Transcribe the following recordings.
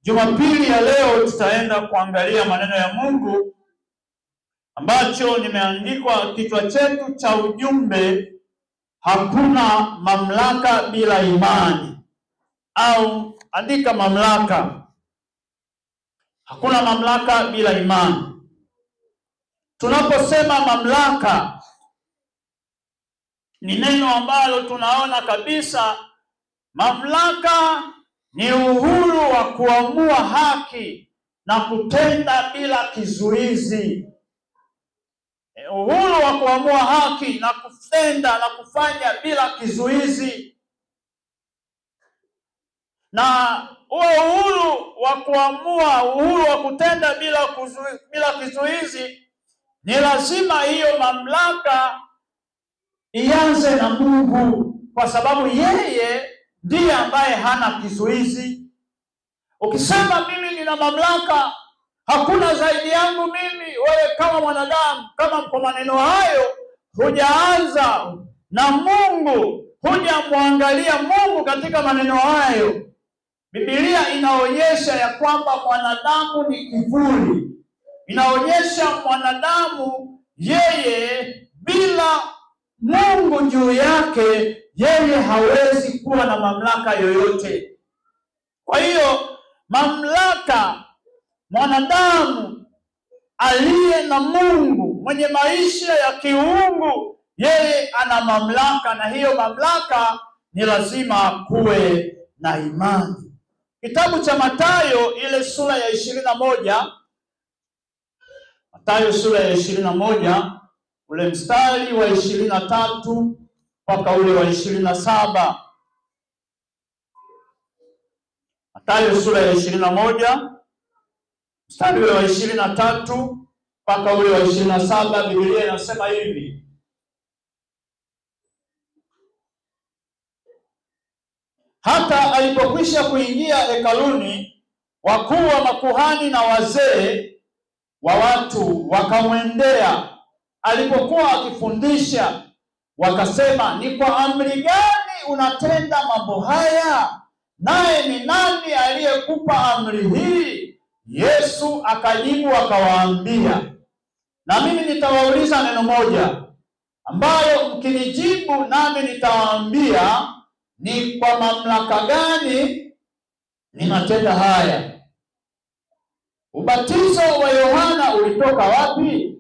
Jumapili ya leo tutaenda kuangalia maneno ya Mungu ambacho nimeandikwa kichwa chetu cha ujumbe, hakuna mamlaka bila imani, au andika mamlaka. Hakuna mamlaka bila imani. Tunaposema mamlaka, ni neno ambalo tunaona kabisa mamlaka ni uhuru wa kuamua haki na kutenda bila kizuizi. Uhuru wa kuamua haki na kutenda na kufanya bila kizuizi. Na huo uhuru wa kuamua, uhuru wa kutenda bila kizuizi, ni lazima hiyo mamlaka ianze na Mungu, kwa sababu yeye ndiye ambaye hana kizuizi. Ukisema mimi nina mamlaka, hakuna zaidi yangu mimi, wewe kama mwanadamu, kama kwa maneno hayo hujaanza na Mungu, hujamwangalia Mungu katika maneno hayo. Biblia inaonyesha ya kwamba mwanadamu ni kivuli. Inaonyesha mwanadamu yeye bila Mungu juu yake, yeye hawezi kuwa na mamlaka yoyote. Kwa hiyo mamlaka, mwanadamu aliye na Mungu, mwenye maisha ya kiungu, yeye ana mamlaka, na hiyo mamlaka ni lazima kuwe na imani. Kitabu cha Mathayo ile sura ya 21, Mathayo sura ya 21, ule mstari wa 23 mpaka ule wa 27. Mathayo sura ya 21 mstari ule wa 23 mpaka ule wa 27, Biblia inasema hivi: hata alipokwisha kuingia hekaluni, wakuu wa makuhani na wazee wa watu wakamwendea alipokuwa akifundisha, wakasema, ni kwa amri gani unatenda mambo haya? Naye ni nani aliyekupa amri hii? Yesu akajibu akawaambia, na mimi nitawauliza neno moja, ambayo mkinijibu nami nitawaambia ni kwa mamlaka gani ninatenda haya. Ubatizo wa Yohana ulitoka wapi?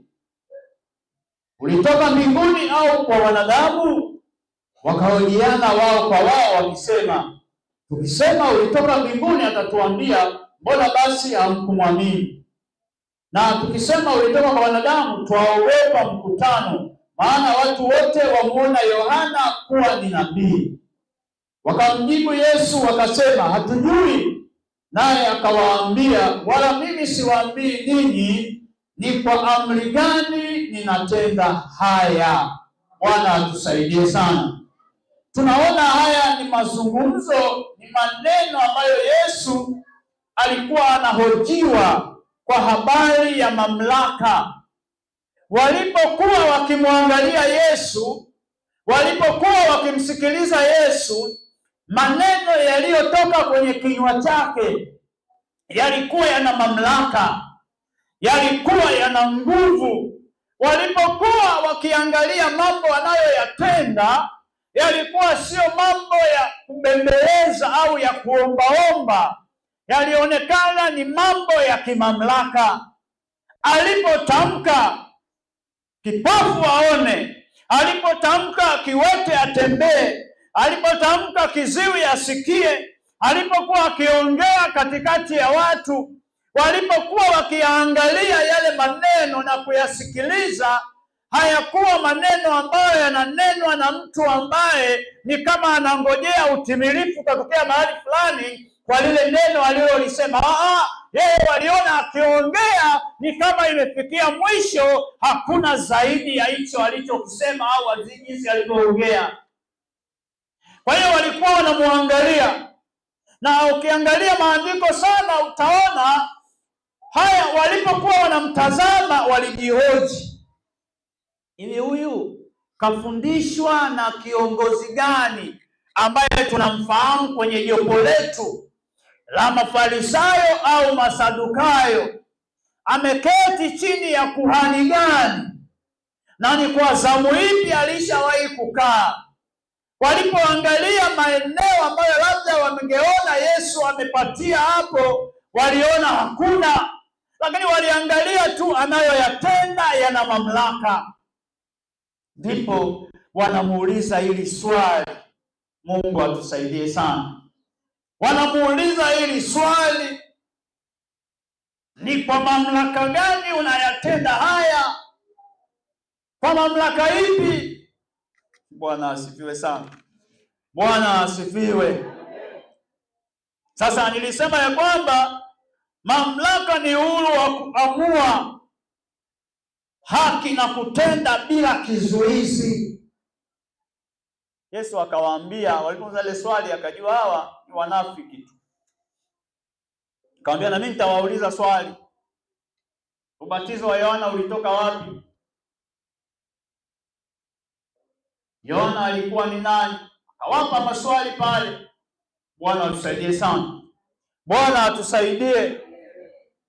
Ulitoka mbinguni au kwa wanadamu? Wakahojiana wao kwa wao wakisema, tukisema ulitoka mbinguni atatuambia, mbona basi hamkumwamini? Na tukisema ulitoka kwa wanadamu, twaogopa mkutano, maana watu wote wamuona Yohana kuwa ni nabii. Wakamjibu Yesu wakasema, hatujui. Naye akawaambia, wala mimi siwaambii ninyi ni kwa amri gani ninatenda haya. Bwana atusaidie sana. Tunaona haya ni mazungumzo, ni maneno ambayo Yesu alikuwa anahojiwa kwa habari ya mamlaka. Walipokuwa wakimwangalia Yesu, walipokuwa wakimsikiliza Yesu, maneno yaliyotoka kwenye kinywa chake yalikuwa yana mamlaka, yalikuwa yana nguvu. Walipokuwa wakiangalia mambo anayoyatenda, yalikuwa sio mambo ya kubembeleza au ya kuombaomba, yalionekana ni mambo ya kimamlaka. Alipotamka kipofu aone, alipotamka kiwete atembee, alipotamka kiziwi asikie, alipokuwa akiongea katikati ya watu, walipokuwa wakiangalia yale maneno na kuyasikiliza, hayakuwa maneno ambayo yananenwa na mtu ambaye ni kama anangojea utimilifu kutokea mahali fulani kwa lile neno alilolisema. Yeye waliona akiongea ni kama imefikia mwisho, hakuna zaidi ya hicho alichokisema au jinsi alivyoongea. Kwa hiyo walikuwa wanamwangalia, na ukiangalia maandiko sana utaona haya. Walipokuwa wanamtazama, walijihoji, hivi huyu kafundishwa na kiongozi gani ambaye tunamfahamu kwenye jopo letu? la Mafarisayo au Masadukayo. Ameketi chini ya kuhani gani? Na ni kwa zamu ipi alishawahi kukaa? Walipoangalia maeneo ambayo labda wangeona Yesu amepatia hapo, waliona hakuna, lakini waliangalia tu anayoyatenda yana mamlaka. Ndipo wanamuuliza hili swali. Mungu atusaidie sana. Wanamuuliza hili swali, ni kwa mamlaka gani unayatenda haya? Kwa mamlaka ipi? Bwana asifiwe sana. Bwana asifiwe. Sasa nilisema ya kwamba mamlaka ni uhuru wa kuamua haki na kutenda bila kizuizi. Yesu akawaambia, walipouliza ile swali akajua hawa ni wanafiki tu. Akamwambia, na mimi nitawauliza swali. Ubatizo wa Yohana ulitoka wapi? Yohana alikuwa ni nani? Akawapa maswali pale. Bwana atusaidie sana. Bwana atusaidie.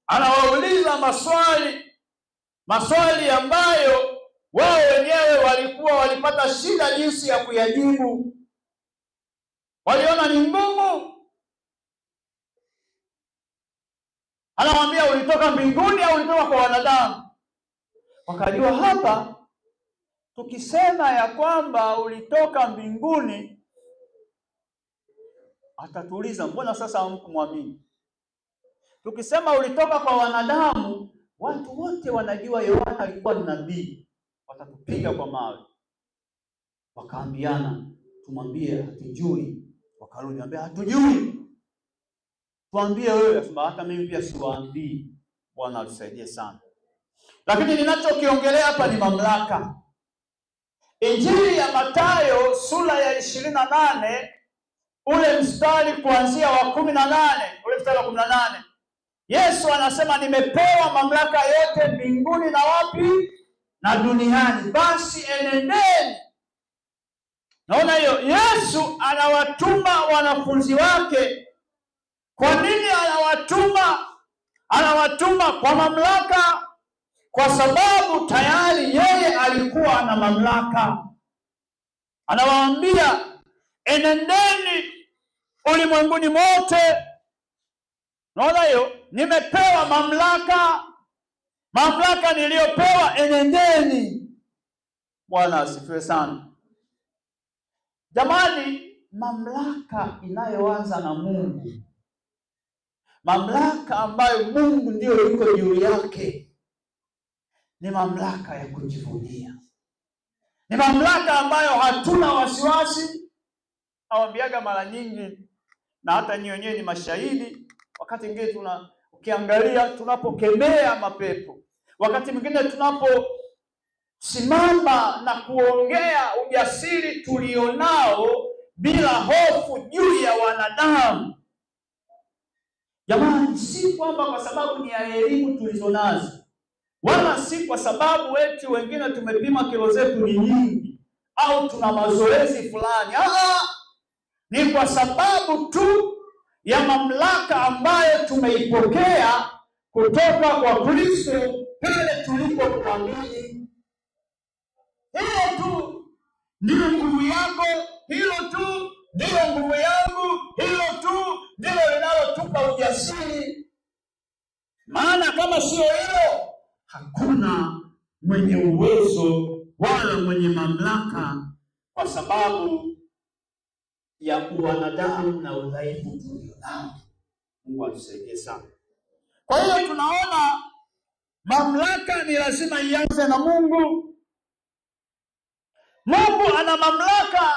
Anawauliza maswali ambayo wao wenyewe walipata shida jinsi ya kuyajibu. Waliona ni ngumu. Anamwambia, ulitoka mbinguni au ulitoka kwa wanadamu? Wakajua hapa tukisema ya kwamba ulitoka mbinguni, atatuuliza mbona sasa hamkumwamini? Tukisema ulitoka kwa wanadamu, watu wote wanajua Yohana alikuwa ni nabii, watatupiga kwa mawe. Wakaambiana, tumwambie hatujui. Wakarudi ambia hatujui. Tuambie wewe. Asema hata mimi pia siwaambii. Bwana atusaidie sana. Lakini ninachokiongelea hapa ni mamlaka. Injili ya Mathayo sura ya 28 ule mstari kuanzia wa 18, ule mstari wa 18. Yesu anasema, nimepewa mamlaka yote mbinguni na wapi? Na duniani. Basi enendeni. Naona hiyo. Yesu anawatuma wanafunzi wake. Kwa nini anawatuma? Anawatuma kwa mamlaka, kwa sababu tayari yeye alikuwa na mamlaka. Anawaambia, enendeni ulimwenguni mote. Naona hiyo. Nimepewa mamlaka. Mamlaka niliyopewa, enendeni. Bwana asifiwe sana. Jamani, mamlaka inayoanza na Mungu, mamlaka ambayo Mungu ndio yuko juu yake, ni mamlaka ya kujivunia. Ni mamlaka ambayo hatuna wasiwasi. Nawaambiaga mara nyingi, na hata nyinyi wenyewe ni mashahidi, wakati mwingine ukiangalia tunapokemea mapepo, wakati mwingine tunaposimama na kuongea ujasiri tulionao bila hofu juu ya wanadamu. Jamani, si kwamba kwa sababu ni ya elimu tulizonazo, wala si kwa sababu eti wengine tumepima kilo zetu ni nyingi au tuna mazoezi fulani. Ni kwa sababu tu ya mamlaka ambayo tumeipokea kutoka kwa Kristo pale tulipokuamini. Hilo tu ndio nguvu yako, hilo tu ndio nguvu yangu, hilo tu ndilo linalotupa ujasiri. Maana kama sio hilo, hakuna mwenye uwezo wala mwenye mamlaka, kwa sababu ya wanadamu na udhaifu tulionao. Mungu atusaidie sana. Kwa hiyo tunaona mamlaka ni lazima ianze na Mungu. Mungu ana mamlaka,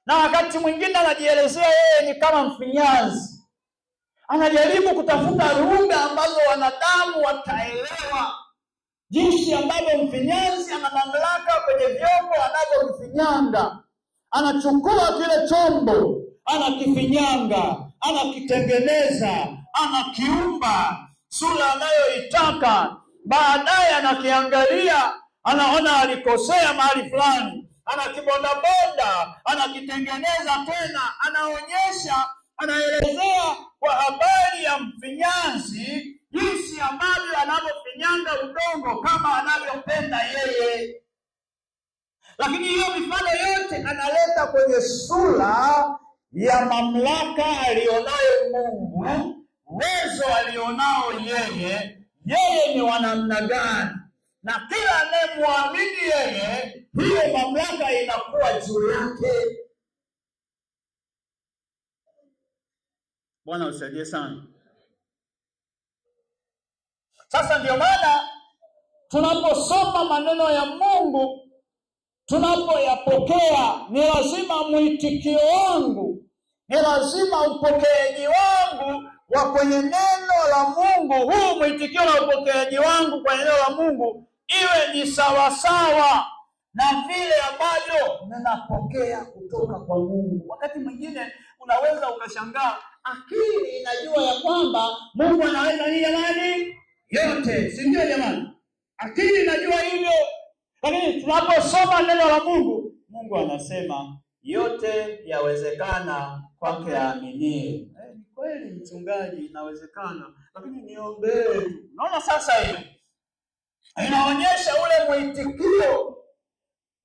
na wakati mwingine anajielezea yeye ni kama mfinyanzi. Anajaribu kutafuta lugha ambazo wanadamu wataelewa, jinsi ambavyo mfinyanzi ana mamlaka kwenye vyombo anavyomfinyanga. Anachukua kile chombo, anakifinyanga, anakitengeneza, anakiumba sura anayoitaka. Baadaye anakiangalia, anaona alikosea mahali fulani, anakibonda, anakitengeneza tena, anaonyesha, anaelezea kwa habari ya mfinyanzi, jinsi ambavyo anavyofinyanga udongo kama anavyopenda yeye. Lakini hiyo mifano yote analeta kwenye sura ya mamlaka alionayo Mungu, uwezo alionao yeye ni wa namna gani, na kila anayemwamini yeye, hiyo mamlaka inakuwa juu yake. Bwana usaidie sana. Sasa ndio maana tunaposoma maneno ya Mungu, tunapoyapokea, ni lazima mwitikio wangu, ni lazima upokeaji wangu wa kwenye neno la Mungu, huu mwitikio na upokeaji wangu kwenye neno la Mungu iwe ni sawasawa na vile ambavyo ninapokea kutoka kwa Mungu. Wakati mwingine unaweza ukashangaa, akili inajua ya kwamba Mungu anaweza nini jamani? Yote, si ndio jamani? Akili inajua hivyo. Lakini tunaposoma neno la Mungu, Mungu anasema yote yawezekana kwake aaminie. Ni kweli mchungaji, inawezekana, lakini niombee tu. Unaona sasa hiyo inaonyesha ule mwitikio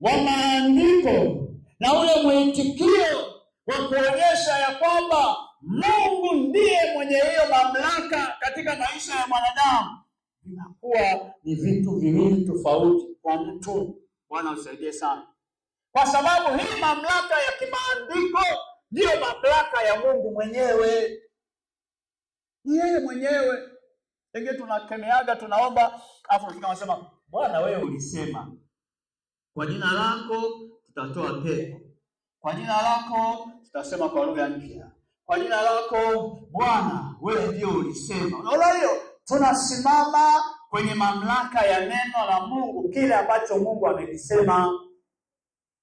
wa maandiko na ule mwitikio wa kuonyesha ya kwamba Mungu ndiye mwenye hiyo mamlaka katika maisha ya mwanadamu. Inakuwa ni vitu viwili tofauti kwa mtu. Bwana usaidie sana. Kwa sababu hii mamlaka ya kimaandiko ndiyo mamlaka ya Mungu mwenyewe. Ni yeye mwenyewe. Pengine tunakemeaga, tunaomba, afu tunasema, Bwana wewe ulisema, kwa jina lako tutatoa pepo, kwa jina lako tutasema kwa lugha mpya, kwa jina lako Bwana wewe ndio ulisema. Unaona hiyo? Tunasimama kwenye mamlaka ya neno la Mungu, kile ambacho Mungu amekisema.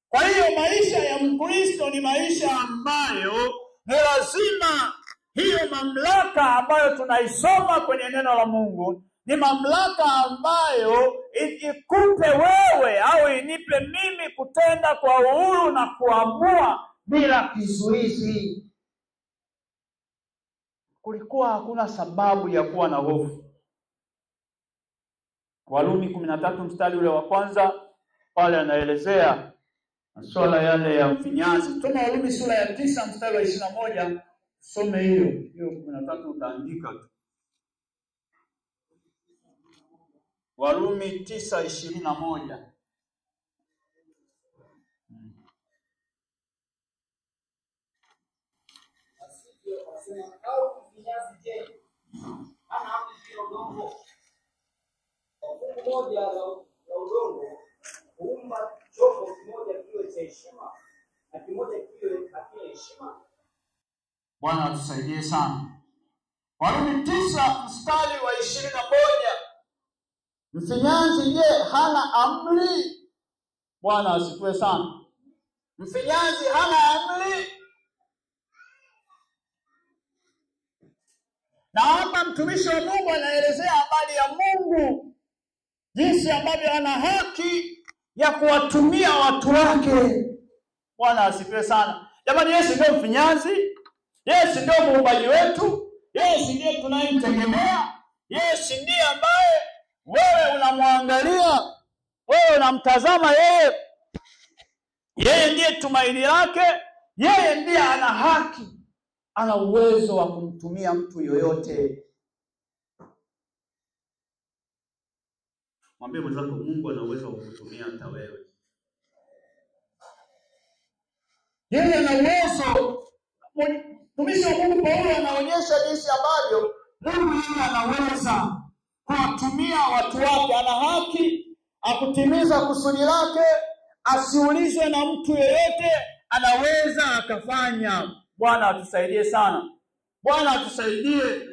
Kwa hiyo maisha ya Mkristo ni maisha ambayo ni lazima hiyo mamlaka ambayo tunaisoma kwenye neno la Mungu ni mamlaka ambayo ikupe wewe au inipe mimi kutenda kwa uhuru na kuamua bila kizuizi. Kulikuwa hakuna sababu ya kuwa na hofu. Warumi 13 mstari ule wa kwanza pale anaelezea masuala yale ya mfinyanzi. Tuna Warumi sura ya 9 mstari wa 21, some hiyo 13 utaandika. Warumi 9:21. Au mfinyanzi je, ana hapo udongo. Fungu moja la udongo huumba chombo kimoja kiwe cha heshima na kimoja kiwe hakina heshima. Bwana atusaidie sana. Warumi 9 mstari wa 21. Mfinyanzi je, hana amri? Bwana asifiwe sana. Mfinyanzi hana amri? Na hapa mtumishi wa Mungu anaelezea habari ya Mungu, jinsi ambavyo ana haki ya kuwatumia watu wake. Bwana asifiwe sana. Jamani, Yesu ndio mfinyanzi, Yesu ndio muumbaji wetu, Yesu ndiye tunayemtegemea, Yesu ndiye ambaye wewe unamwangalia, wewe unamtazama yeye. Yeye ndiye tumaini lake, yeye ndiye ana haki, ana uwezo wa kumtumia mtu yoyote. Mwambie mwenzako, Mungu ana uwezo wa kukutumia hata wewe. Yeye ana uwezo. Mtumishi wa Mungu Paulo anaonyesha jinsi ambavyo Mungu yeye anaweza kuwatumia watu wake. Ana haki akutimiza kusudi lake, asiulizwe na mtu yeyote, anaweza akafanya. Bwana atusaidie sana. Bwana atusaidie.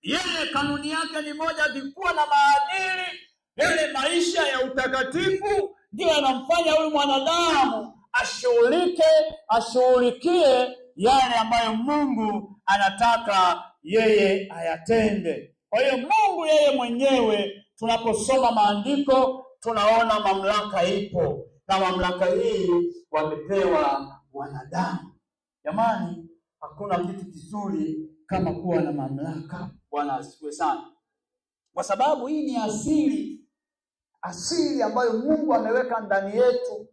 Yeye kanuni yake ni moja, kuwa na maadili. Yale maisha ya utakatifu ndio yanamfanya huyu mwanadamu ashughulikie yale ambayo Mungu anataka yeye ayatende. Kwa hiyo Mungu yeye mwenyewe, tunaposoma maandiko tunaona mamlaka ipo, na mamlaka hii wamepewa wanadamu. Jamani, hakuna kitu kizuri kama kuwa na mamlaka. Bwana asifiwe sana. Kwa sababu hii ni asili ambayo Mungu ameweka ndani yetu,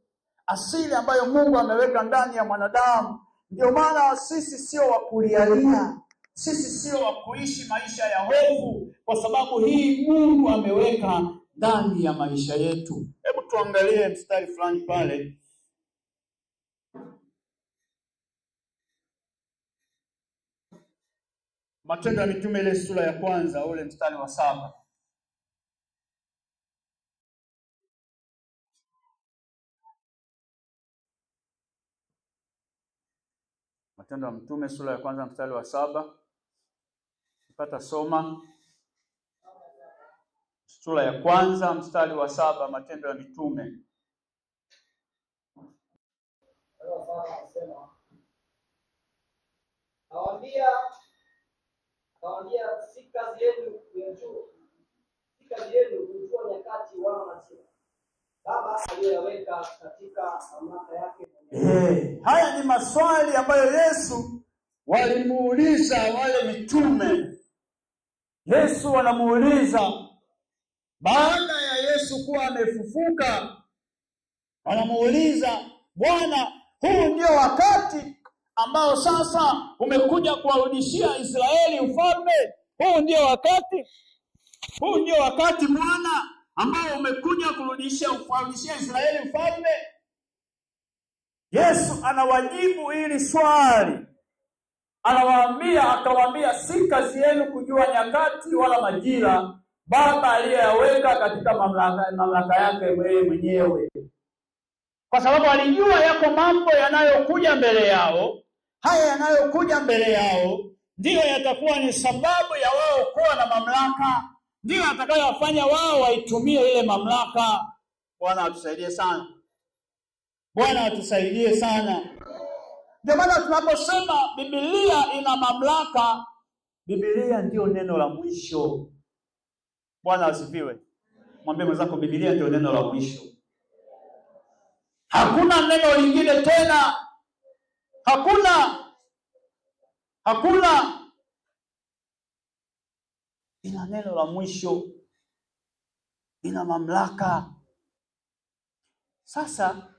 asili ambayo Mungu ameweka ndani ya mwanadamu. Ndio maana sisi sio wa kulialia, sisi sio wa kuishi maisha ya hofu, kwa sababu hii Mungu ameweka ndani ya maisha yetu. Hebu tuangalie mstari fulani pale. Matendo ya Mitume ile sura ya kwanza ule mstari wa 7. Matendo ya Mitume sura ya kwanza mstari wa 7. Tupata soma. Sura ya kwanza mstari wa 7, Matendo ya Mitume. Kawaambia si kazi yenu kujua nyakati wala majira Baba aliyoweka katika mamlaka yake. Haya ni maswali ambayo Yesu walimuuliza wale mitume. Yesu anamuuliza baada ya Yesu kuwa amefufuka, anamuuliza, Bwana, huu ndio wakati ambao sasa umekuja kuwarudishia Israeli ufalme? Huu ndio wakati Bwana ambao umekuja kurudishia Israeli ufalme? Yesu anawajibu hili swali. Akawaambia si kazi yenu kujua nyakati wala majira Baba aliyeweka katika mamlaka yake mwenyewe. Kwa sababu alijua yako mambo yanayokuja mbele yao. Haya yanayokuja mbele yao ndiyo yatakuwa ni sababu ya wao kuwa na mamlaka, ndiyo yatakayowafanya wao waitumie ile mamlaka. Bwana atusaidie sana. Bwana atusaidie sana. Ndio maana tunaposema Biblia ina mamlaka, Biblia ndio neno la mwisho. Bwana asifiwe. Mwambie mwenzako Biblia ndio neno la mwisho. Hakuna neno lingine tena. Hakuna. Ina neno la mwisho. Ina mamlaka. Sasa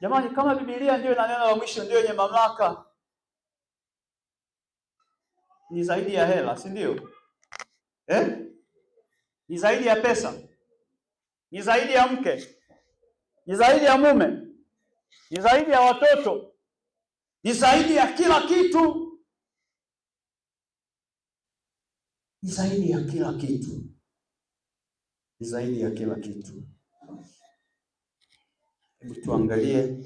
jamani, kama Biblia ndio ina neno la mwisho, ndio yenye mamlaka, ni zaidi ya hela, si ndio? Ni zaidi ya pesa, ni zaidi ya mke, ni zaidi ya mume, ni zaidi ya watoto, ni zaidi ya kila kitu. Ni zaidi ya kila kitu. Ni zaidi ya kila kitu. Hebu tuangalie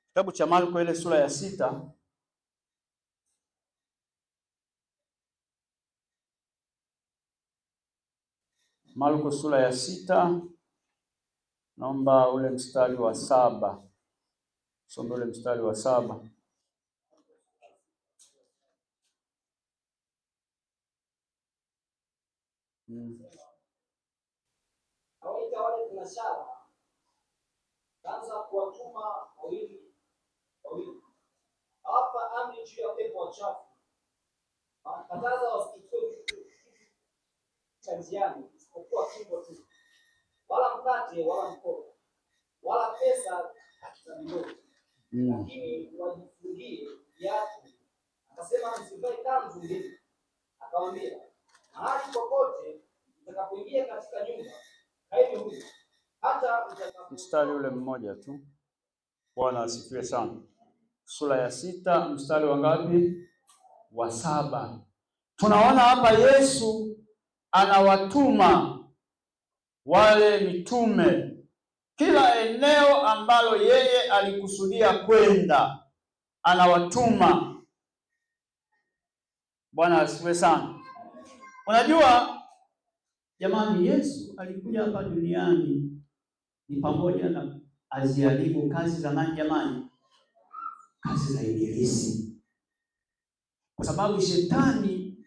kitabu cha Marko ile sura ya 6. Marko sura ya 6, naomba ule mstari wa 7. Soma ule mstari wa 7. Hawaita wale biashara, kaanza kuwatuma wawili. Hapa amri juu ya pepo wachafu. Kataza wasikitoe kitu cha njiani, isipokuwa fimbo tu. Wala mkate, wala mkono, wala pesa za mikono. Lakini wajifungie viatu. Akasema msivae kanzu mbili. Akawaambia, mahali popote mtakapoingia katika nyumba, kaeni humo hata mstari ule mmoja tu. Bwana asifiwe sana. Sura ya 6 mstari wa ngapi? Wa 7. Tunaona hapa Yesu anawatuma wale mitume kila eneo ambalo yeye alikusudia kwenda, anawatuma. Bwana asifiwe sana. Unajua jamani, Yesu alikuja hapa duniani ni pamoja na aziharibu kazi za nani jamani? Kazi za Ibilisi. Kwa sababu shetani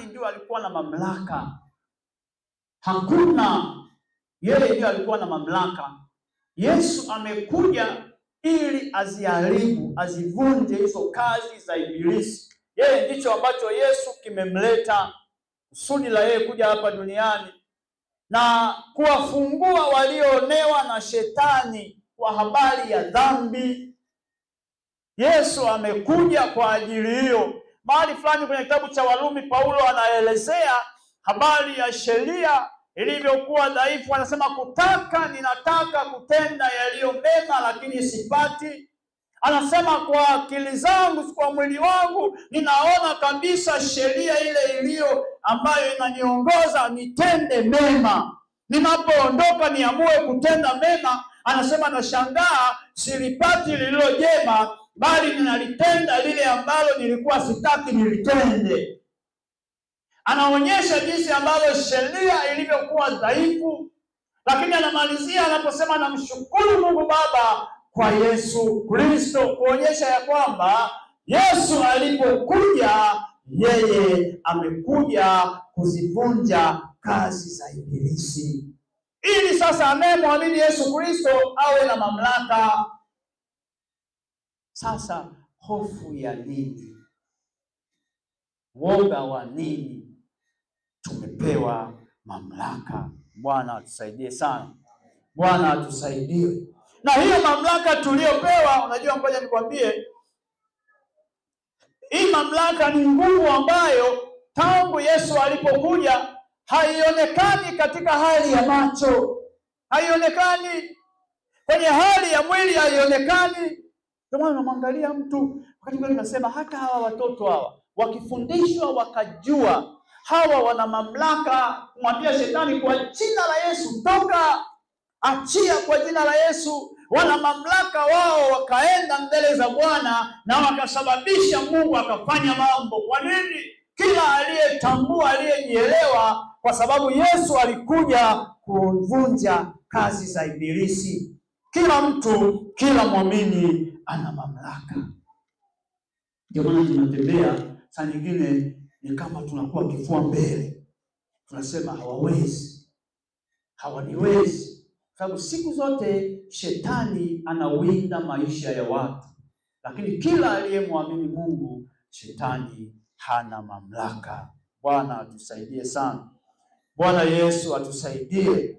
ndio alikuwa na mamlaka. Hakuna Yeye ndiye alikuwa na mamlaka. Yesu amekuja ili aziharibu, azivunje hizo kazi za Ibilisi. Yeye ndicho ambacho Yesu kimemleta, kusudi la yeye kuja hapa duniani na kuwafungua walioonewa na shetani kwa habari ya dhambi. Yesu amekuja kwa ajili hiyo. Mahali fulani kwenye kitabu cha Warumi, Paulo anaelezea habari ya sheria ilivyokuwa dhaifu. Anasema ninataka kutenda yaliyo mema, lakini sipati. Anasema kwa akili zangu, kwa mwili wangu ninaona kabisa sheria ile iliyo ambayo inaniongoza nitende mema. Ninapoondoka niamue kutenda mema, anasema nashangaa silipati lililo jema, bali ninalitenda lile ambalo nilikuwa sitaki nilitende. Anaonyesha jinsi ambavyo sheria ilivyokuwa dhaifu, lakini anamalizia anaposema namshukuru Mungu Baba kwa Yesu Kristo, kuonyesha ya kwamba Yesu alipokuja, yeye amekuja kuzivunja kazi za Ibilisi, ili sasa anayemwamini Yesu Kristo awe na mamlaka. Sasa hofu ya nini? Woga wa nini? Tumepewa mamlaka. Bwana atusaidie sana. Bwana atusaidie. Na hiyo mamlaka tuliyopewa, unajua, ngoja nikwambie, hii mamlaka ni nguvu ambayo tangu Yesu alipokuja haionekani katika hali ya macho, haionekani kwenye hali ya mwili, haionekani. Kwa maana unamwangalia mtu wakati mwingine unasema hata hawa watoto hawa wakifundishwa wakajua hawa wana mamlaka kumwambia shetani kwa jina la Yesu toka, achia kwa jina la Yesu. Wana mamlaka wao, wakaenda mbele za Bwana na wakasababisha Mungu akafanya mambo. Kwa nini? Kila aliyetambua, aliyejielewa, kwa sababu Yesu alikuja kuvunja kazi za Ibilisi. Kila mtu, kila muamini ana mamlaka. Ndio maana tunatembea saa nyingine ni kama tunakuwa kifua mbele, tunasema hawawezi, hawaniwezi, sababu siku zote shetani anawinda maisha ya watu, lakini kila aliyemwamini Mungu, shetani hana mamlaka. Bwana atusaidie sana. Bwana Yesu atusaidie.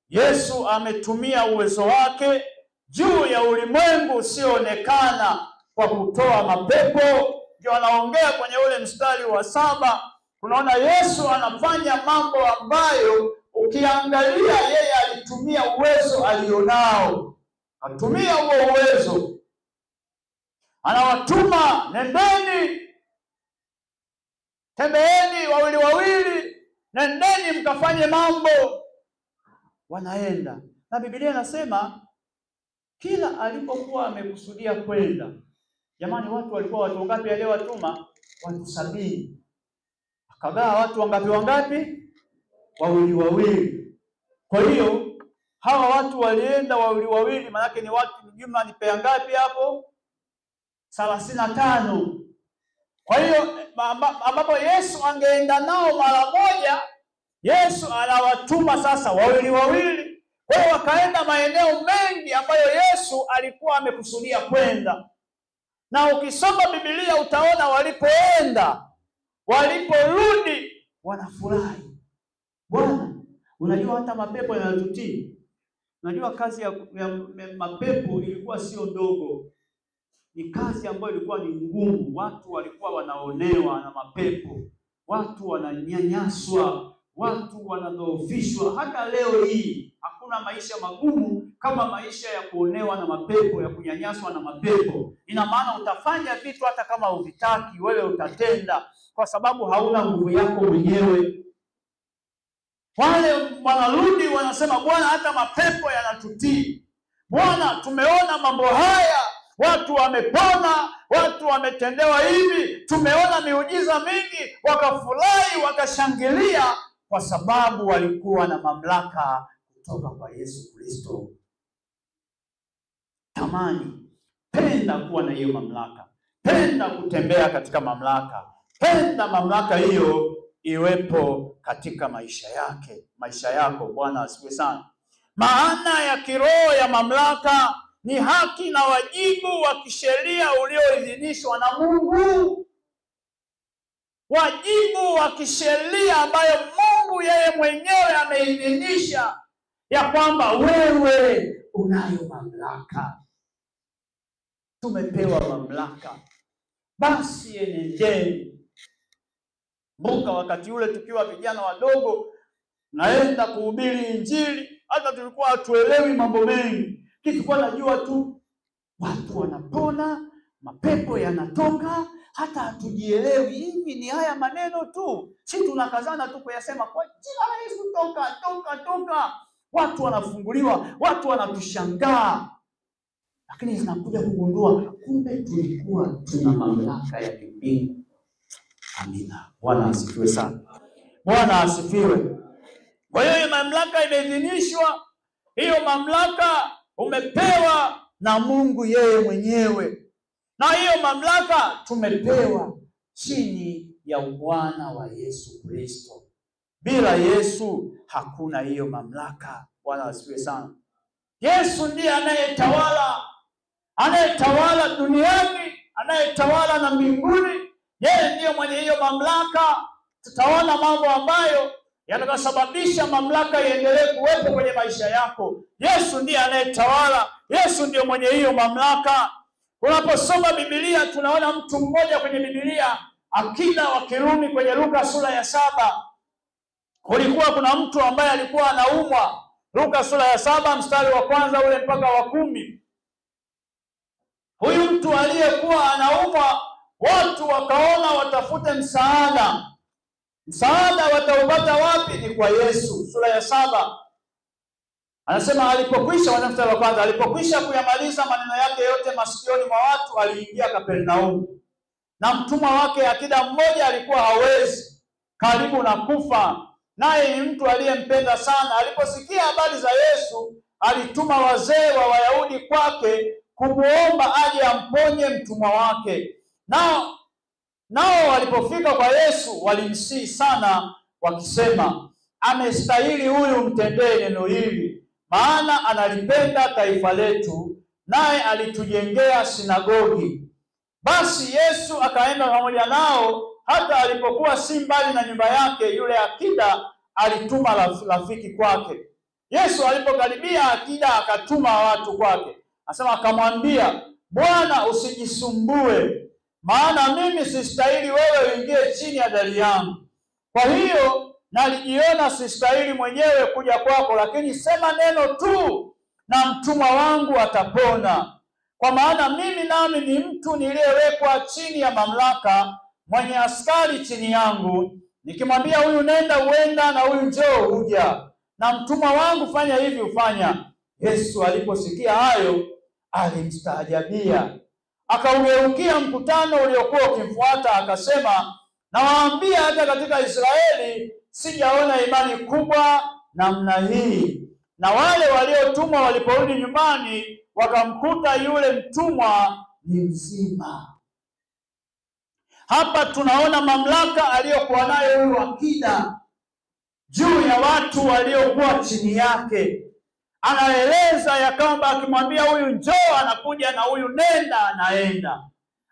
Yesu ametumia uwezo wake juu ya ulimwengu usioonekana kwa kutoa mapepo. Ndio anaongea kwenye ule mstari wa 7. Tunaona Yesu anafanya mambo ambayo ukiangalia yeye alitumia uwezo alionao. Atumia huo uwezo. Anawatuma, nendeni, tembeeni wawili wawili, nendeni mkafanye mambo. Wanaenda. Na Biblia inasema kila alipokuwa amekusudia kwenda. Jamani, watu walikuwa watu wangapi aliyowatuma? Watu 70. Akagawa watu wangapi? Wawili wawili. Kwa hiyo hawa watu walienda wawili wawili, maana ni watu jumla ni pea ngapi hapo? 35. Kwa hiyo ambapo Yesu angeenda nao mara moja, Yesu anawatuma sasa wawili wawili. Kwa hiyo wakaenda maeneo mengi ambayo Yesu alikuwa amekusudia kwenda. Na ukisoma Biblia utaona walipoenda, waliporudi wanafurahi. Bwana, unajua hata mapepo yanatutii. Unajua kazi ya mapepo ilikuwa sio ndogo. Ni kazi ambayo ilikuwa ni ngumu. Watu walikuwa wanaonewa na mapepo. Watu wananyanyaswa, watu wanadhoofishwa. Hata leo hii hakuna maisha magumu kama maisha ya kuonewa na mapepo, ya kunyanyaswa na mapepo. Ina maana utafanya vitu hata kama uvitaki, wewe utatenda kwa sababu hauna nguvu yako mwenyewe. Wale wanarudi wanasema, Bwana, hata mapepo yanatutii. Bwana, tumeona mambo haya, watu wamepona, watu wametendewa hivi, tumeona miujiza mingi. Wakafurahi, wakashangilia kwa sababu walikuwa na mamlaka kutoka kwa Yesu Kristo. Tamani, penda kuwa na hiyo mamlaka. Penda kutembea katika mamlaka. Penda mamlaka hiyo iwepo katika maisha yako. Bwana asifiwe sana. Maana ya kiroho ya mamlaka ni haki na wajibu wa kisheria ulioidhinishwa na Mungu. Wajibu wa kisheria ambayo Mungu yeye mwenyewe ameidhinisha ya kwamba wewe unayo mamlaka. Tumepewa mamlaka. Basi enendeni. Kumbuka wakati ule tukiwa vijana wadogo, naenda kuhubiri Injili, hata tulikuwa hatuelewi mambo mengi. Tulikuwa najua tu watu wanapona, mapepo yanatoka, hata hatujielewi hivi ni haya maneno tu. Sisi tunakazana tu kuyasema kwa jina la Yesu, toka toka toka. Watu wanafunguliwa, watu wanatushangaa. Lakini zinakuja kugundua kumbe tulikuwa tuna mamlaka ya kimbingu. Amina. Bwana asifiwe sana. Bwana asifiwe. Kwa hiyo mamlaka imeidhinishwa. Hiyo mamlaka umepewa na Mungu yeye mwenyewe. Na hiyo mamlaka tumepewa chini ya Bwana wa Yesu Kristo. Bila Yesu hakuna hiyo mamlaka. Bwana asifiwe sana. Yesu ndiye anayetawala duniani, anayetawala na mbinguni. Yeye ndiye mwenye hiyo mamlaka. Tutaona mambo ambayo yatakasababisha mamlaka iendelee kuwepo kwenye maisha yako. Yesu ndiye anayetawala. Yesu ndiye mwenye hiyo mamlaka. Unaposoma Biblia tunaona mtu mmoja kwenye Biblia, akida wa Kirumi, kwenye Luka sura ya 7. Kulikuwa kuna mtu ambaye alikuwa anaumwa. Luka sura ya 7 mstari wa 1 ule mpaka wa 10. Huyu mtu aliyekuwa anaumwa, watu wakaona watafute msaada. Msaada wataupata wapi? Ni kwa Yesu. Sura ya 7 anasema alipokwisha, mstari wa 1, alipokwisha kuyamaliza maneno yake yote masikioni mwa watu, aliingia Kapernaumu. Na mtumwa wake akida mmoja alikuwa hawezi, karibu na kufa, naye ni mtu aliyempenda sana. Aliposikia habari za Yesu, alituma wazee wa Wayahudi kwake kumuomba aje amponye mtumwa wake. Nao walipofika kwa Yesu walimsihi sana wakisema, amestahili huyu mtendee neno hili, maana analipenda taifa letu, naye alitujengea sinagogi. Basi Yesu akaenda pamoja nao, hata alipokuwa si mbali na nyumba yake, yule akida alituma rafiki kwake. Yesu alipokaribia, akida akatuma watu kwake. Asema, akamwambia, Bwana, usijisumbue, maana mimi sistahili wewe uingie chini ya dari yangu. Kwa hiyo nalijiona sistahili mwenyewe kuja kwako, lakini sema neno tu na mtumwa wangu atapona. Kwa maana mimi nami ni mtu niliyewekwa chini ya mamlaka, mwenye askari chini yangu. Nikimwambia huyu nenda, huenda, na huyu njoo, huja, na mtumwa wangu fanya hivi, hufanya. Yesu aliposikia hayo alimstaajabia. Akaugeukia mkutano uliokuwa ukimfuata, akasema, nawaambia hata katika Israeli sijaona imani kubwa namna hii. Na wale waliotumwa waliporudi nyumbani, wakamkuta yule mtumwa ni mzima. Hapa tunaona mamlaka aliyokuwa nayo huyu akida juu ya watu waliokuwa chini yake. Anaeleza ya kwamba akimwambia huyu njoo, anakuja, na huyu nenda, anaenda.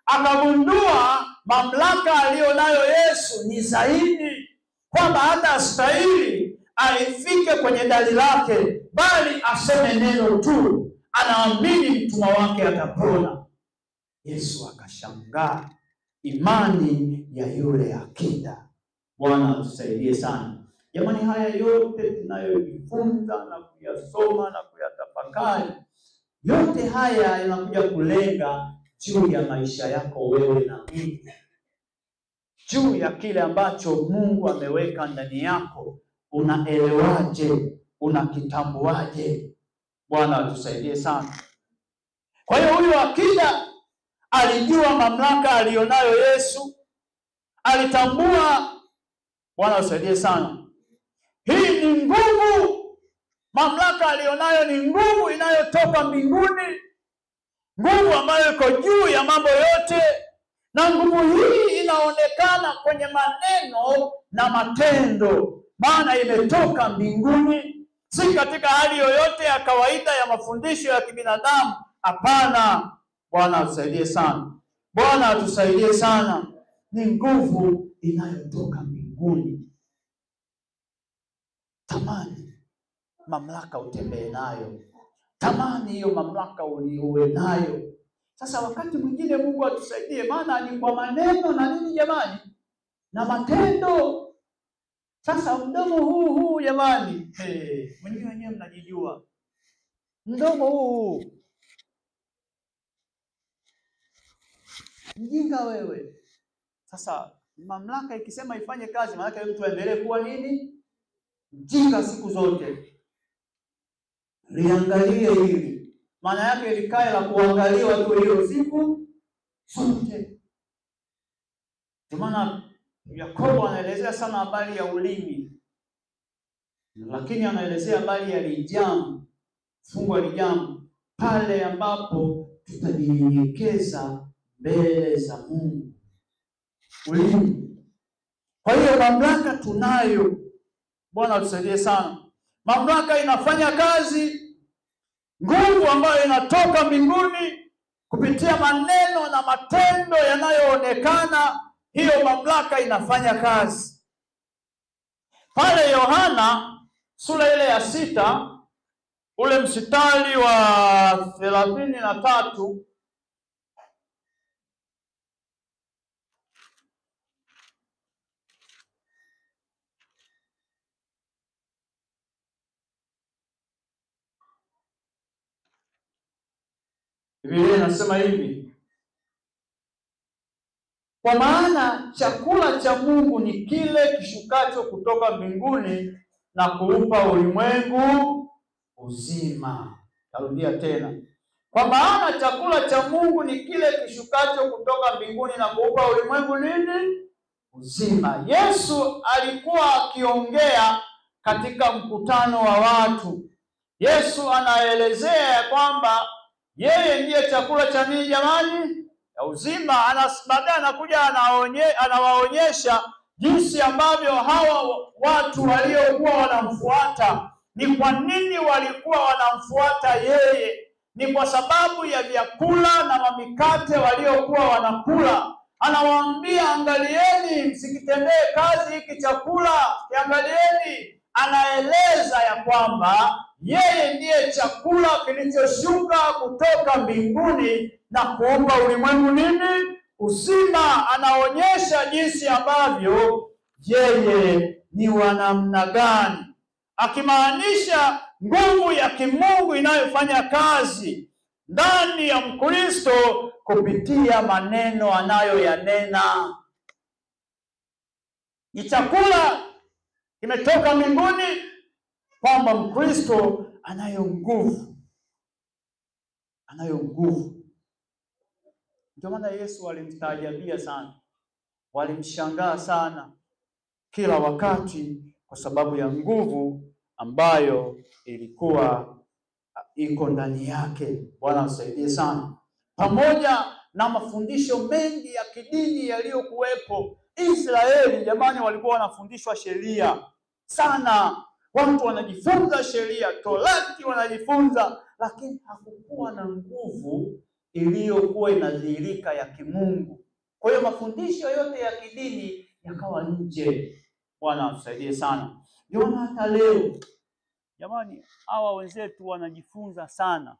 Akagundua mamlaka aliyonayo Yesu ni zaidi, kwamba hata astahili alifike kwenye dari lake, bali aseme neno tu, anaamini mtumwa wake atapona. Yesu akashangaa imani ya yule akida. Bwana atusaidie sana. Jamani, haya yote tunayojifunza na kuyasoma na kuyatafakari, yote haya yanakuja kulenga juu ya maisha yako wewe na mimi, juu ya kile ambacho Mungu ameweka ndani yako. Unaelewaje? Unakitambuaje? Bwana atusaidie sana. Kwa hiyo huyu akida alijua mamlaka aliyonayo Yesu, alitambua. Bwana atusaidie sana. Hii ni nguvu. Mamlaka aliyonayo ni nguvu inayotoka mbinguni, nguvu ambayo iko juu ya mambo yote, Na nguvu hii inaonekana kwenye maneno na matendo, maana imetoka mbinguni, si katika hali yoyote ya kawaida ya mafundisho ya kibinadamu. Hapana. Bwana atusaidie sana. Bwana atusaidie sana. Ni nguvu inayotoka mbinguni. Tamani mamlaka utembee nayo. Tamani hiyo mamlaka uwe nayo. Sasa wakati mwingine Mungu atusaidie, maana ni kwa maneno na nini jamani? Na matendo. Sasa mdomo huu jamani, wenyewe mnajijua. Mdomo huu. Mjinga wewe. Sasa mamlaka ikisema ifanye kazi, maana yake mtu aendelee kuwa nini? Mjinga siku zote. Liangalie hili. Maana yake likae la kuangaliwa tu hiyo siku zote. Kwa maana Yakobo anaelezea sana habari ya ulimi, lakini anaelezea habari ya lijamu, fungu la lijamu, pale ambapo tutajinyenyekeza mbele za Mungu. Ulimi. Kwa hiyo mamlaka tunayo. Bwana atusaidie sana. Mamlaka inafanya kazi. Nguvu ambayo inatoka mbinguni kupitia maneno na matendo yanayoonekana, hiyo mamlaka inafanya kazi. Pale Yohana sura ile ya 6 ule mstari wa 33, Biblia inasema hivi: kwa maana chakula cha Mungu ni kile kishukacho kutoka mbinguni na kuupa ulimwengu uzima. Tarudia tena. Kwa maana chakula cha Mungu ni kile kishukacho kutoka mbinguni na kuupa ulimwengu nini? Uzima. Yesu alikuwa akiongea katika mkutano wa watu. Yesu anaelezea kwamba yeye ndiye chakula cha nini jamani? Ya uzima. Baadaye anakuja anawaonyesha jinsi ambavyo hawa watu waliokuwa wanamfuata, ni kwa nini walikuwa wanamfuata yeye. Ni kwa sababu ya vyakula na mamikate waliokuwa wanakula. Anawaambia, angalieni msikitendee kazi hiki chakula, kiangalieni. Anaeleza ya kwamba yeye ndiye chakula kilichoshuka kutoka mbinguni na kuupa ulimwengu nini? Uzima. Anaonyesha jinsi ambavyo yeye ni wa namna gani, akimaanisha nguvu ya kimungu inayofanya kazi ndani ya Mkristo kupitia maneno anayoyanena. Ni chakula kimetoka mbinguni, kwamba Mkristo anayo nguvu. Anayo nguvu. Ndio maana Yesu walimstaajabia sana, walimshangaa sana kila wakati, kwa sababu ya nguvu ambayo ilikuwa iko ndani yake. Bwana asaidie sana. Pamoja na mafundisho mengi ya kidini yaliyokuwepo, Israeli jamani, walikuwa wanafundishwa sheria sana. Watu wanajifunza sheria, Torati wanajifunza, lakini hakukuwa na nguvu iliyokuwa inadhihirika ya kimungu. Kwa hiyo mafundisho yote ya kidini yakawa nje. Bwana atusaidie sana. Ndio hata leo jamani, hawa wenzetu wanajifunza sana.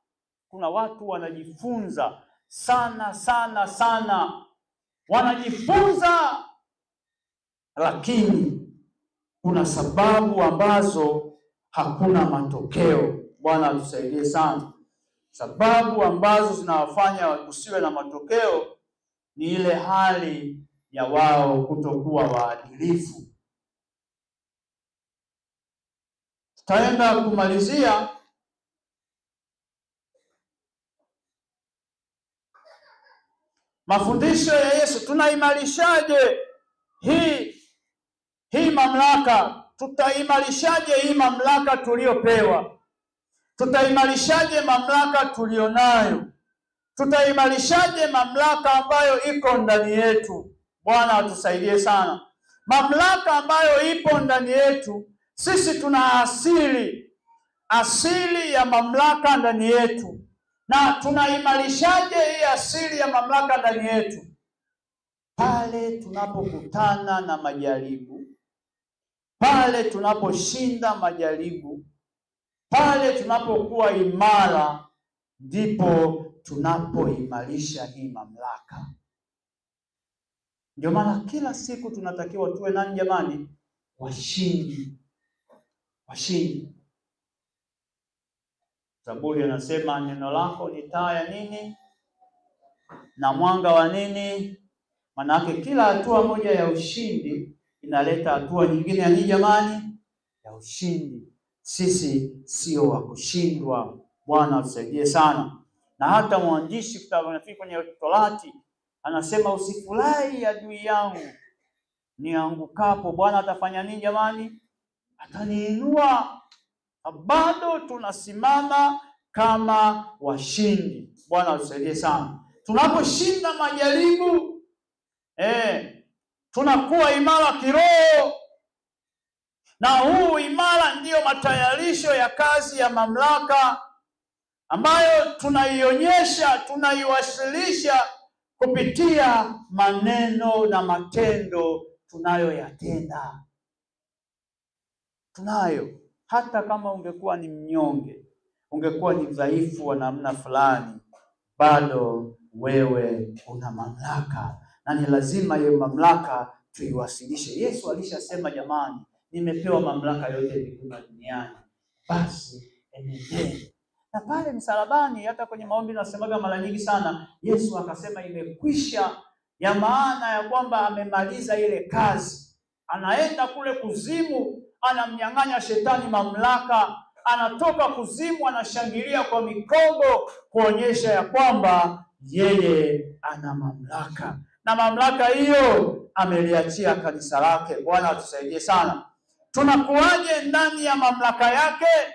Kuna watu wanajifunza sana, wanajifunza, lakini kuna sababu ambazo hakuna matokeo. Bwana atusaidie sana. Sababu ambazo zinawafanya usiwe na matokeo ni ile hali ya wao kutokuwa waadilifu. Tutaenda kumalizia mafundisho ya Yesu. Tunaimarishaje hii mamlaka? Tutaimarishaje hii mamlaka tuliyopewa? Tutaimarishaje mamlaka tulionayo? tutaimarishaje mamlaka ambayo iko ndani yetu? Bwana atusaidie sana. Mamlaka ambayo ipo ndani yetu, sisi tuna asili ya mamlaka ndani yetu. Na tunaimarishaje hii asili ya mamlaka ndani yetu? Pale tunapokutana na majaribu, pale tunaposhinda majaribu, pale tunapokuwa imara, ndipo tunapoimarisha hii mamlaka. Ndio maana kila siku tunatakiwa tuwe nani jamani? Washindi. Washindi. Zaburi anasema neno lako ni taa ya nini? Na mwanga wa nini? Maana yake kila hatua moja ya ushindi inaleta hatua nyingine ya nini jamani? Ya ushindi. Sisi sio wa kushindwa. Bwana atusaidie sana. Na hata mwandishi kitabu kwenye Torati anasema usifurahi adui yangu niangukapo. Bwana atafanya nini jamani? Ataniinua. Bado tunasimama kama washindi. Bwana atusaidie sana. Tunaposhinda majaribu, tunakuwa imara kiroho. Na huu imara ndiyo matayarisho ya kazi ya mamlaka ambayo tunaionyesha, tunaiwasilisha kupitia maneno na matendo tunayoyatenda. Tunayo. Hata kama ungekuwa ni mnyonge, ungekuwa ni dhaifu wa namna fulani, bado wewe una mamlaka, na ni lazima hiyo mamlaka tuiwasilishe. Yesu alishasema jamani, nimepewa mamlaka yote mbinguni na duniani, basi enendeni. Na pale msalabani, hata kwenye maombi nasemaga mara nyingi sana, Yesu akasema imekwisha, ya maana ya kwamba amemaliza ile kazi. Anaenda kule kuzimu, anamnyang'anya shetani mamlaka, anatoka kuzimu, anashangilia kwa mikogo kuonyesha ya kwamba yeye ana mamlaka. Na mamlaka hiyo ameliachia kanisa lake. Bwana atusaidie sana. Tunakuwaje ndani ya mamlaka yake?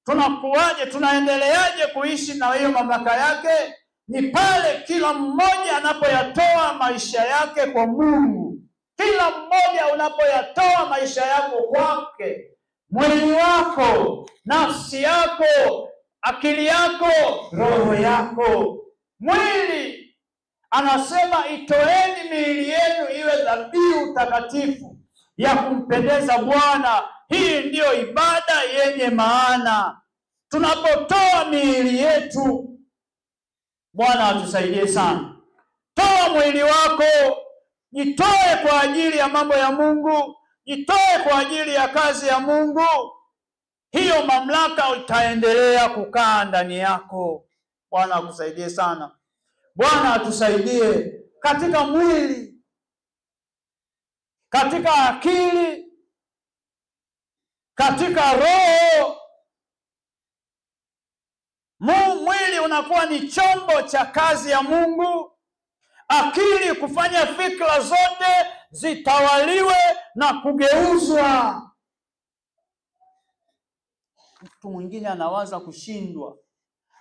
Tunakuwaje? Tunaendeleaje kuishi na hiyo mamlaka yake? Ni pale kila mmoja anapoyatoa maisha yake kwa Mungu. Kila mmoja unapoyatoa maisha yako kwake, mwili wako, nafsi yako, akili yako, roho yako. Mwili anasema itoeni miili yenu iwe dhabihu takatifu ya kumpendeza Bwana. Hii ndiyo ibada yenye maana. Tunapotoa miili yetu, Bwana atusaidie sana. Toa mwili wako, jitoe kwa ajili ya mambo ya Mungu, jitoe kwa ajili ya kazi ya Mungu. Hiyo mamlaka itaendelea kukaa ndani yako. Bwana akusaidie sana. Bwana atusaidie katika mwili, katika akili, katika roho. Mwili unakuwa ni chombo cha kazi ya Mungu. Akili kufanya fikra zote zitawaliwe na kugeuzwa. Mtu mwingine anawaza kushindwa,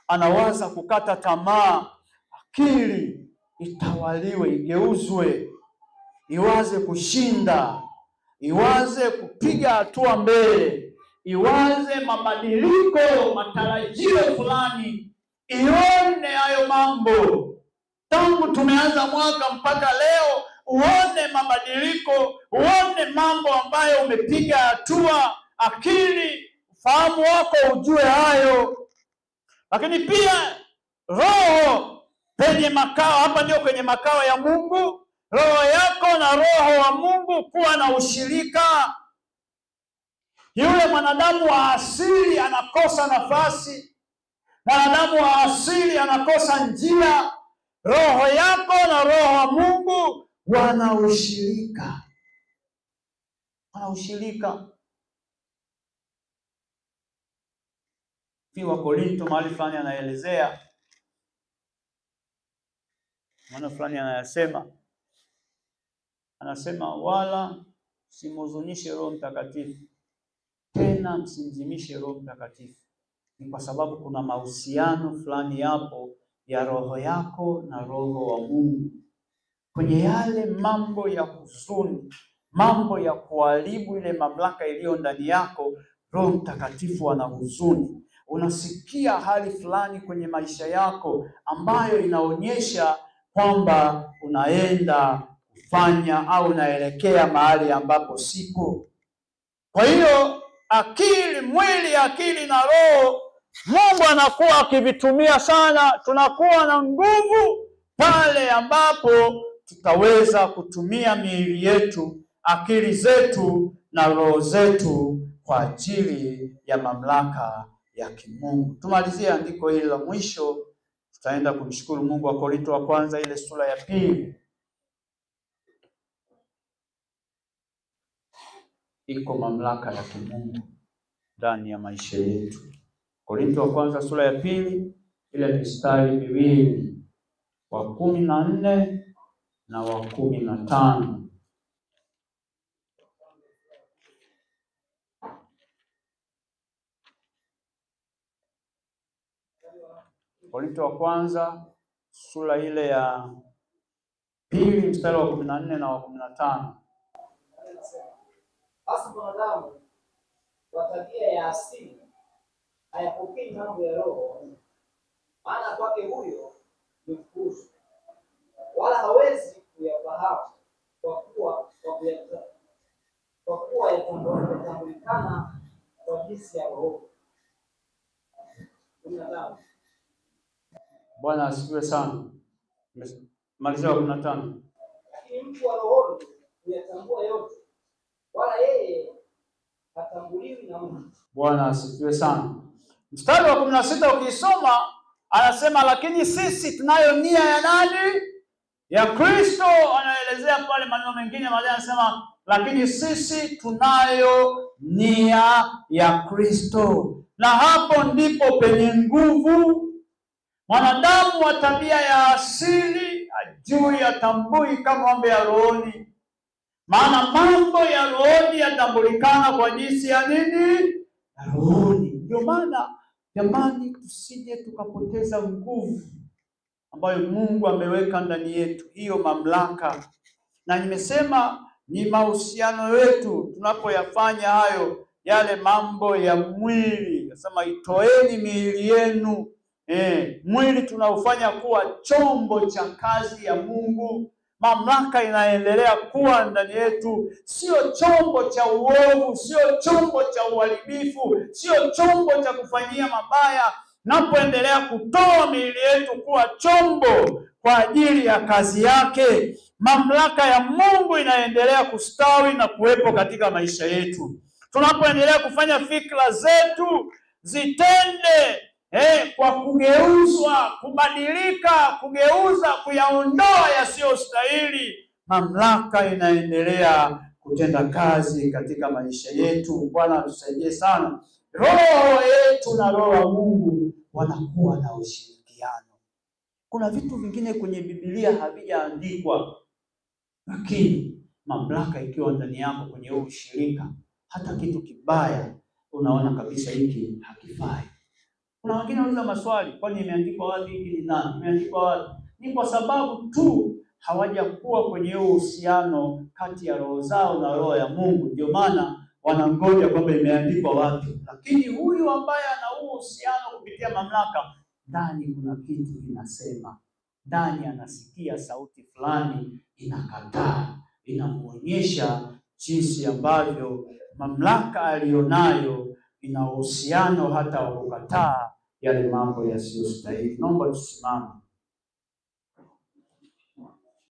anawaza kukata tamaa. Akili itawaliwe, igeuzwe, iwaze kushinda, iwaze kupiga hatua mbele, iwaze mabadiliko, matarajio fulani, ione hayo mambo. Tangu tumeanza mwaka mpaka leo, uone mabadiliko, uone mambo ambayo umepiga hatua. Akili, ufahamu wako ujue hayo. Lakini pia roho, penye makao, hapa ndio kwenye makao ya Mungu. Roho yako na roho wa Mungu kuwa na ushirika. Yule mwanadamu wa asili anakosa nafasi, mwanadamu wa asili anakosa njia. Roho yako na roho wa Mungu wana ushirika. Wana ushirika. Kwa Korinto mahali fulani anaelezea, maana fulani anasema wala msimhuzunishe Roho Mtakatifu, tena msimzimishe Roho Mtakatifu. Ni kwa sababu kuna mahusiano fulani yapo ya roho yako na roho wa Mungu. Kwenye yale mambo ya huzuni, mambo ya kuharibu ile mamlaka iliyo ndani yako, Roho Mtakatifu ana huzuni. Unasikia hali fulani kwenye maisha yako ambayo inaonyesha kwamba unaenda kufanya au unaelekea mahali ambapo sipo. Kwa hiyo akili na roho Mungu anakuwa akivitumia sana. Tunakuwa na nguvu pale ambapo tutaweza kutumia miili yetu, akili zetu na roho zetu kwa ajili ya mamlaka ya kimungu. Tumalizie andiko hili la mwisho, tutaenda kumshukuru Mungu. Wa Korinto wa kwanza ile sura ya 2. Iko mamlaka ya kimungu ndani ya maisha yetu. Korinto wa kwanza sura ya 2 ile mistari miwili, wa 14 na wa 15. Korinto wa kwanza sura ile ya 2 mstari wa 14 na wa 15. Basi mwanadamu kwa tabia ya asili hayapokei mambo ya roho, maana kwake huyo ni upuzi, wala hawezi kuyafahamu kwa kuwa yatambulikana kwa jinsi ya roho. Bwana asifiwe sana. Malizia wa 15. Lakini mtu wa rohoni huyatambua yote, wala yeye hatambuliwi na mtu. Bwana asifiwe sana. Mstari wa 16 ukisoma anasema lakini sisi tunayo nia ya nani? Ya Kristo. Anaelezea pale maneno mengine, baadaye anasema lakini sisi tunayo nia ya Kristo. Na hapo ndipo penye nguvu. Mwanadamu wa tabia ya asili hajui, atambui kama mambo ya rohoni. Maana mambo ya rohoni yatambulikana kwa jinsi ya nini? Ya rohoni. Ndio maana jamani, tusije tukapoteza nguvu ambayo Mungu ameweka ndani yetu, hiyo mamlaka. Na nimesema ni mahusiano yetu tunapoyafanya hayo, yale mambo ya mwili. Nasema itoeni miili yenu. Mwili tunaufanya kuwa chombo cha kazi ya Mungu. Mamlaka inaendelea kuwa ndani yetu, sio chombo cha uovu, sio chombo cha uharibifu, sio chombo cha kufanyia mabaya. Napoendelea kutoa miili yetu kuwa chombo kwa ajili ya kazi yake, mamlaka ya Mungu inaendelea kustawi na kuwepo katika maisha yetu. Tunapoendelea kufanya fikra zetu zitende kwa kugeuzwa, kubadilika, kugeuza, kuyaondoa yasiyostahili, mamlaka inaendelea kutenda kazi katika maisha yetu. Bwana atusaidie sana. Roho yetu na roho wa Mungu wanakuwa na ushirikiano. Kuna vitu vingine kwenye Biblia havijaandikwa, lakini mamlaka ikiwa ndani yako kwenye huo ushirika, hata kitu kibaya unaona kabisa hiki hakifai. Kuna wengine wanauliza maswali, kwani imeandikwa wapi hiki ni nani? Imeandikwa wapi? Ni kwa sababu tu hawajakuwa kwenye uhusiano kati ya roho zao na roho ya Mungu. Ndio maana wanangoja kwamba imeandikwa wapi. Lakini huyu ambaye ana uhusiano kupitia mamlaka, ndani kuna kitu kinasema. Ndani anasikia sauti fulani inakataa, inamuonyesha jinsi ambavyo mamlaka aliyonayo ina uhusiano hata wa kukataa yale mambo yasiyostahili. Naomba tusimame.